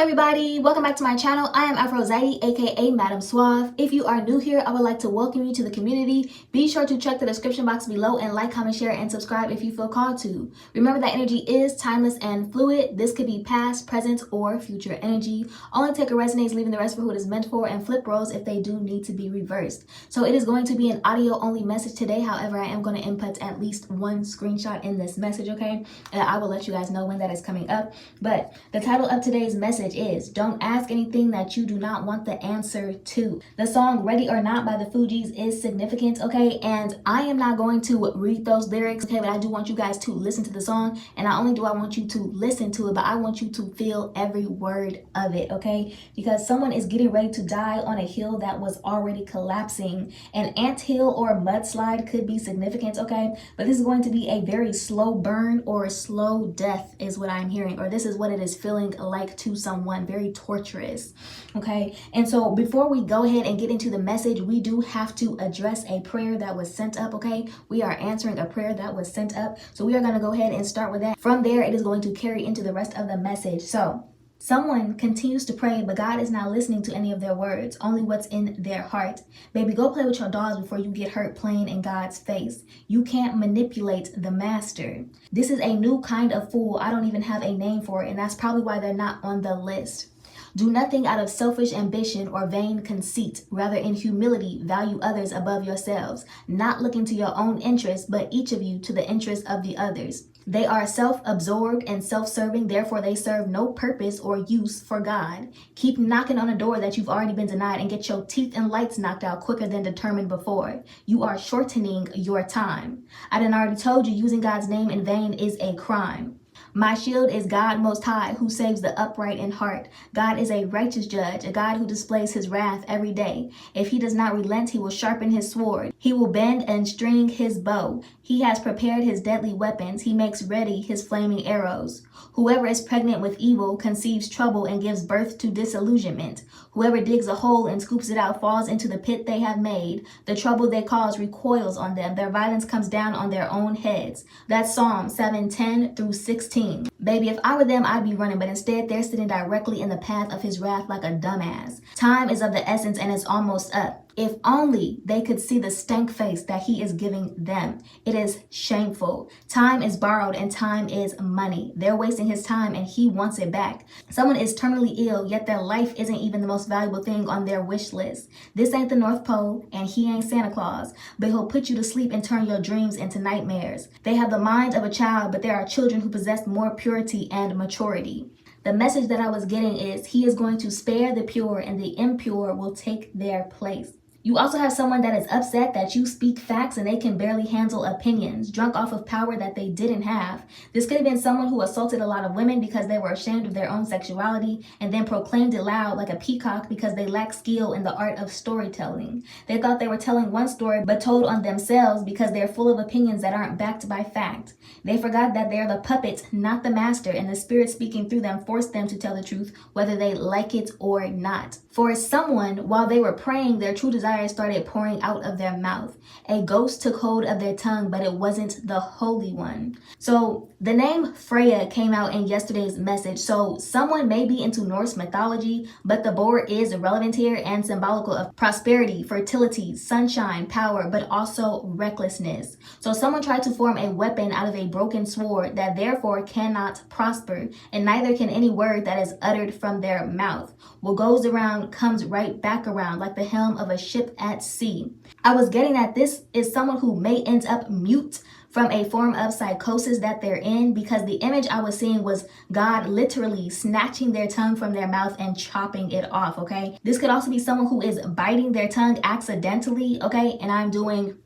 everybody, welcome back to my channel. I am Aphrodite, aka Madam Suave. If you are new here, I would like to welcome you to the community. Be sure to check the description box below and like, comment, share, and subscribe if you feel called to. Remember that energy is timeless and fluid. This could be past, present, or future energy. Only take what resonates, leaving the rest for who it is meant for, and flip roles if they do need to be reversed. So it is going to be an audio only message today. However, I am going to input at least one screenshot in this message, okay? And I will let you guys know when that is coming up. But the title of today's message is "Don't Ask Anything That You Do Not Want the Answer To." The song Ready or Not by the Fugees is significant, okay? And I am not going to read those lyrics, okay? But I do want you guys to listen to the song. And not only do I want you to listen to it, but I want you to feel every word of it, okay? Because someone is getting ready to die on a hill that was already collapsing. An anthill or mudslide could be significant, okay? But this is going to be a very slow burn or slow death is what I'm hearing. Or this is what it is feeling like to someone, very torturous, okay? And so before we go ahead and get into the message, we do have to address a prayer that was sent up, okay? We are answering a prayer that was sent up, so we are going to go ahead and start with that. From there, it is going to carry into the rest of the message. So someone continues to pray, but God is not listening to any of their words, only what's in their heart. Baby, go play with your dolls before you get hurt playing in God's face. You can't manipulate the master. This is a new kind of fool. I don't even have a name for it, and that's probably why they're not on the list. Do nothing out of selfish ambition or vain conceit. Rather, in humility, value others above yourselves, not looking to your own interest, but each of you to the interest of the others. They are self-absorbed and self-serving, therefore they serve no purpose or use for God. Keep knocking on a door that you've already been denied and get your teeth and lights knocked out quicker than determined before. You are shortening your time. I done already told you using God's name in vain is a crime. My shield is God Most High, who saves the upright in heart. God is a righteous judge, a God who displays his wrath every day. If he does not relent, he will sharpen his sword. He will bend and string his bow. He has prepared his deadly weapons. He makes ready his flaming arrows. Whoever is pregnant with evil conceives trouble and gives birth to disillusionment. Whoever digs a hole and scoops it out falls into the pit they have made. The trouble they cause recoils on them. Their violence comes down on their own heads. That's Psalm 7:10 through 16. Baby, if I were them, I'd be running, but instead they're sitting directly in the path of his wrath like a dumbass. Time is of the essence and it's almost up. If only they could see the stank face that he is giving them. It is shameful. Time is borrowed and time is money. They're wasting his time and he wants it back. Someone is terminally ill, yet their life isn't even the most valuable thing on their wish list. This ain't the North Pole and he ain't Santa Claus, but he'll put you to sleep and turn your dreams into nightmares. They have the mind of a child, but there are children who possess more purity and maturity. The message that I was getting is he is going to spare the pure and the impure will take their place. You also have someone that is upset that you speak facts and they can barely handle opinions, drunk off of power that they didn't have. This could have been someone who assaulted a lot of women because they were ashamed of their own sexuality and then proclaimed it loud like a peacock because they lack skill in the art of storytelling. They thought they were telling one story but told on themselves because they're full of opinions that aren't backed by fact. They forgot that they're the puppet, not the master, and the spirit speaking through them forced them to tell the truth whether they like it or not. For someone, while they were praying, their true desire started pouring out of their mouth. A ghost took hold of their tongue, but it wasn't the Holy One. So the name Freya came out in yesterday's message. So someone may be into Norse mythology, but the boar is relevant here and symbolical of prosperity, fertility, sunshine, power, but also recklessness. So someone tried to form a weapon out of a broken sword that therefore cannot prosper, and neither can any word that is uttered from their mouth. What goes around comes right back around, like the helm of a ship at sea. I was getting that this is someone who may end up mute from a form of psychosis that they're in, because the image I was seeing was God literally snatching their tongue from their mouth and chopping it off, okay? This could also be someone who is biting their tongue accidentally, okay? And I'm doing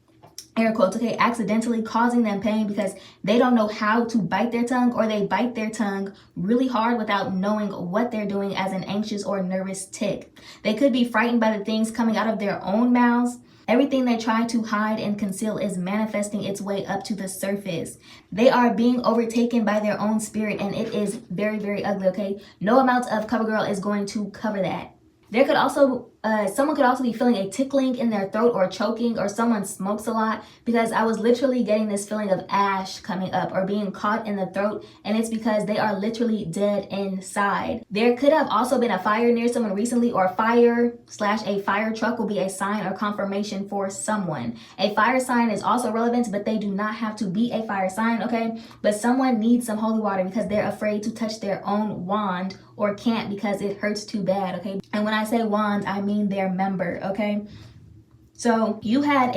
air quotes, okay, accidentally causing them pain because they don't know how to bite their tongue, or they bite their tongue really hard without knowing what they're doing as an anxious or nervous tick. They could be frightened by the things coming out of their own mouths. Everything they try to hide and conceal is manifesting its way up to the surface. They are being overtaken by their own spirit, and it is very, very ugly, okay? No amount of CoverGirl is going to cover that. There could also Someone could also be feeling a tickling in their throat or choking, or someone smokes a lot, because I was literally getting this feeling of ash coming up or being caught in the throat, and it's because they are literally dead inside. There could have also been a fire near someone recently, or fire/a fire truck will be a sign or confirmation for someone. A fire sign is also relevant, but they do not have to be a fire sign, okay? But someone needs some holy water because they're afraid to touch their own wand, or can't because it hurts too bad, okay? And when I say wand, I mean their member, okay? So you have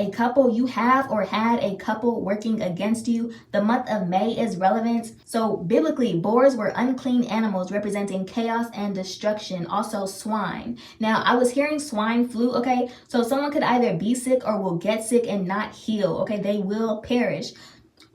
or had a couple working against you. The month of May is relevant. So biblically, boars were unclean animals representing chaos and destruction. Also swine. Now, I was hearing swine flu, okay? So someone could either be sick or will get sick and not heal, okay? They will perish.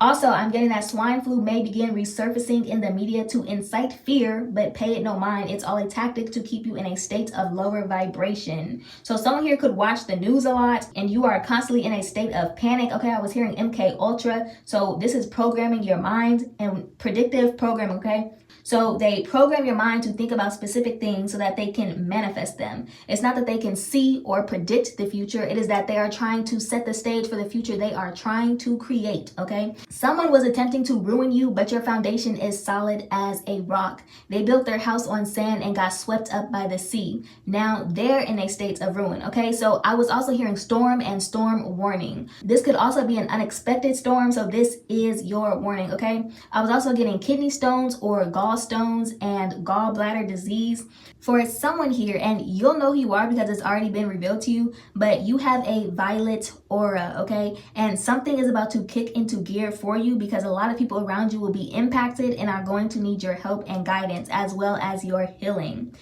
Also, I'm getting that swine flu may begin resurfacing in the media to incite fear, but pay it no mind. It's all a tactic to keep you in a state of lower vibration. So someone here could watch the news a lot and you are constantly in a state of panic. Okay, I was hearing MK Ultra. So this is programming your mind and predictive programming, okay? So they program your mind to think about specific things so that they can manifest them. It's not that they can see or predict the future. It is that they are trying to set the stage for the future they are trying to create, okay? Someone was attempting to ruin you, but your foundation is solid as a rock. They built their house on sand and got swept up by the sea. Now they're in a state of ruin, okay? So I was also hearing storm and storm warning. This could also be an unexpected storm, so this is your warning, okay? I was also getting kidney stones or gallstones and gallbladder disease for someone here, and you'll know who you are because it's already been revealed to you, but you have a violet aura, okay? And something is about to kick into gear for you because a lot of people around you will be impacted and are going to need your help and guidance as well as your healing.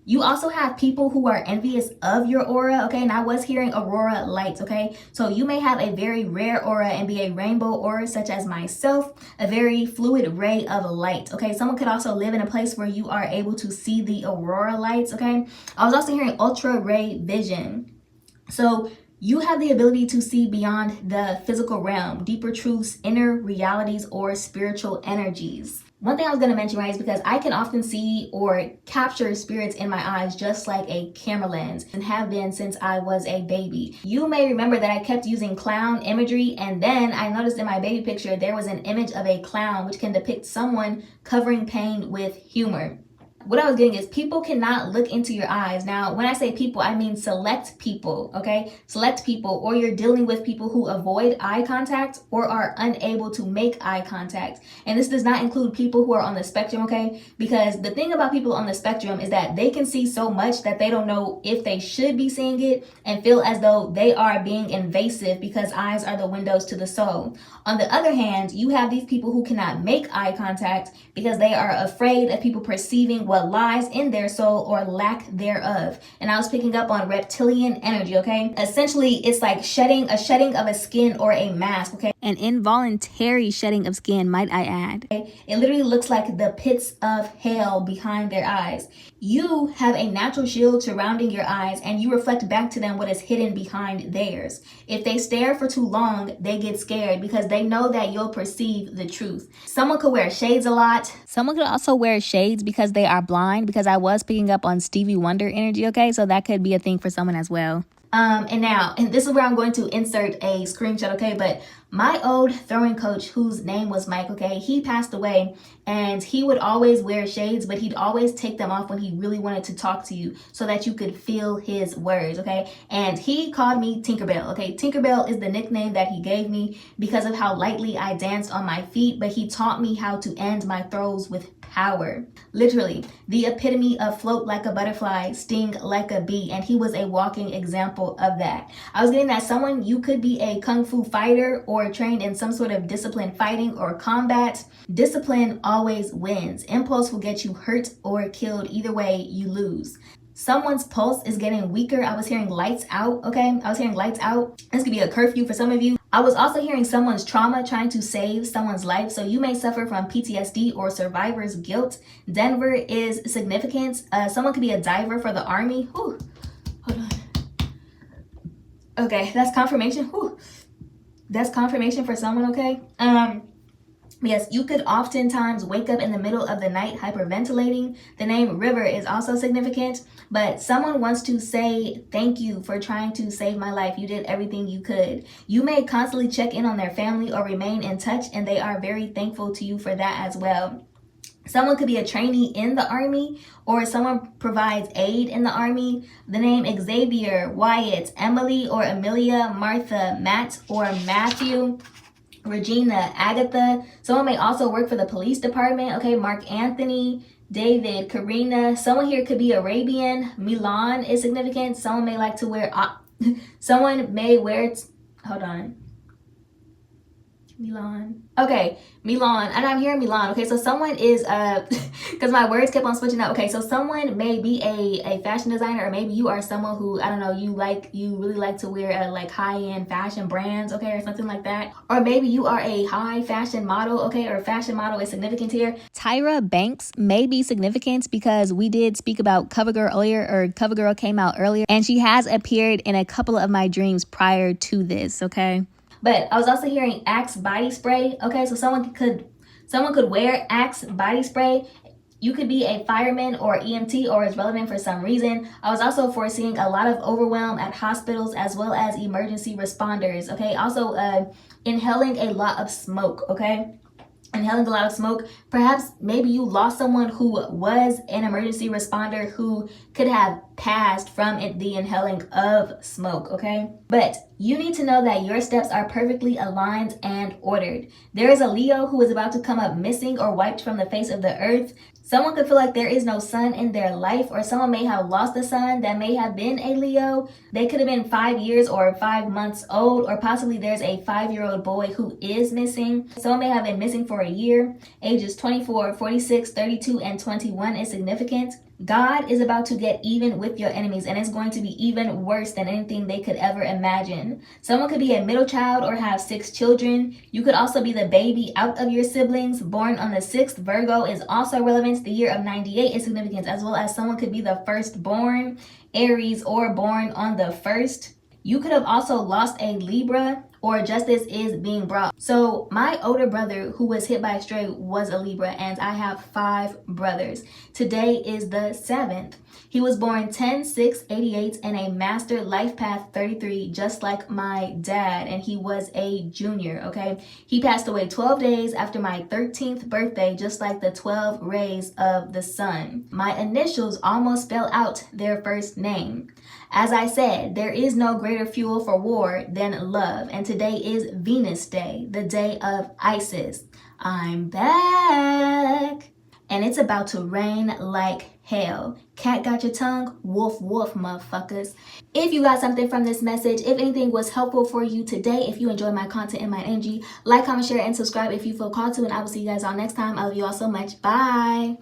You also have people who are envious of your aura, okay? And I was hearing aurora lights, okay? So you may have a very rare aura and be a rainbow aura, such as myself, a very fluid ray of light, okay? Someone could also live in a place where you are able to see the aurora lights, okay? I was also hearing ultra ray vision. So you have the ability to see beyond the physical realm, deeper truths, inner realities, or spiritual energies. One thing I was going to mention, right, is because I can often see or capture spirits in my eyes just like a camera lens, and have been since I was a baby. You may remember that I kept using clown imagery, and then I noticed in my baby picture there was an image of a clown which can depict someone covering pain with humor. What I was getting is people cannot look into your eyes. Now, when I say people, I mean select people, okay? Select people, or you're dealing with people who avoid eye contact or are unable to make eye contact. And this does not include people who are on the spectrum, okay? Because the thing about people on the spectrum is that they can see so much that they don't know if they should be seeing it and feel as though they are being invasive because eyes are the windows to the soul. On the other hand, you have these people who cannot make eye contact because they are afraid of people perceiving what lies in their soul or lack thereof. And I was picking up on reptilian energy, okay? Essentially, it's like shedding of a skin or a mask, okay? An involuntary shedding of skin, might I add. Okay? It literally looks like the pits of hell behind their eyes. You have a natural shield surrounding your eyes, and you reflect back to them what is hidden behind theirs. If they stare for too long, they get scared because they know that you'll perceive the truth. Someone could wear shades a lot. Someone could also wear shades because they are blind, because I was picking up on Stevie Wonder energy, okay? So that could be a thing for someone as well. And this is where I'm going to insert a screenshot, okay? But my old throwing coach, whose name was Mike, okay, he passed away, and he would always wear shades, but he'd always take them off when he really wanted to talk to you so that you could feel his words, okay? And he called me Tinkerbell, okay? Tinkerbell is the nickname that he gave me because of how lightly I danced on my feet, but he taught me how to end my throws with power. Literally, the epitome of float like a butterfly, sting like a bee, and he was a walking example of that. I was getting that someone, you could be a kung fu fighter or trained in some sort of disciplined fighting or combat. Discipline always wins. Impulse will get you hurt or killed. Either way, you lose. Someone's pulse is getting weaker. I was hearing lights out, okay? I was hearing lights out. This could be a curfew for some of you. I was also hearing someone's trauma trying to save someone's life. So you may suffer from PTSD or survivor's guilt. Denver is significant. Someone could be a diver for the army. Whew. Hold on. Okay, that's confirmation. Whew. That's confirmation for someone, okay? Yes, you could oftentimes wake up in the middle of the night hyperventilating. The name River is also significant, but someone wants to say thank you for trying to save my life. You did everything you could. You may constantly check in on their family or remain in touch, and they are very thankful to you for that as well. Someone could be a trainee in the Army, or someone provides aid in the Army. The name Xavier, Wyatt, Emily or Amelia, Martha, Matt or Matthew, Regina, Agatha. Someone may also work for the police department. Okay, Mark Anthony, David, Karina. Someone here could be Arabian. Milan is significant. Someone may like to wear, someone may wear, hold on. Milan. Okay, Milan. And I'm hearing Milan. Okay, so someone is because my words kept on switching up. Okay, so someone may be a fashion designer, or maybe you are someone who, I don't know, you really like to wear like high-end fashion brands, okay, or something like that. Or maybe you are a high fashion model, okay, or fashion model is significant here. Tyra Banks may be significant because we did speak about CoverGirl earlier, or CoverGirl came out earlier, and she has appeared in a couple of my dreams prior to this, okay? But I was also hearing Axe body spray. Okay, so someone could wear Axe body spray. You could be a fireman or EMT, or is relevant for some reason. I was also foreseeing a lot of overwhelm at hospitals as well as emergency responders. Okay, also inhaling a lot of smoke. Okay, inhaling a lot of smoke. Perhaps maybe you lost someone who was an emergency responder who could have passed from the inhaling of smoke, okay? But you need to know that your steps are perfectly aligned and ordered. There is a Leo who is about to come up missing or wiped from the face of the earth. Someone could feel like there is no sun in their life, or someone may have lost a son that may have been a Leo. They could have been 5 years or 5 months old, or possibly there's a 5-year-old boy who is missing. Someone may have been missing for a year. Ages 24, 46, 32, and 21 is significant. God is about to get even with your enemies, and it's going to be even worse than anything they could ever imagine. Someone could be a middle child or have 6 children. You could also be the baby out of your siblings. Born on the 6th, Virgo is also relevant. The year of 98 is significant, as well as someone could be the firstborn, Aries, or born on the 1st. You could have also lost a Libra, or justice is being brought. So my older brother who was hit by a stray was a Libra, and I have 5 brothers. Today is the 7th. He was born 10/6/88 and a master life path 33, just like my dad, and he was a junior, okay? He passed away 12 days after my 13th birthday, just like the 12 rays of the sun. My initials almost spell out their first name. As I said, there is no greater fuel for war than love, and today is Venus Day, the day of Isis. I'm back, and it's about to rain like hell. Cat got your tongue? Woof woof, motherfuckers. If you got something from this message, if anything was helpful for you today, if you enjoyed my content and my energy, like, comment, share, and subscribe if you feel called to, and I will see you guys all next time. I love you all so much. Bye.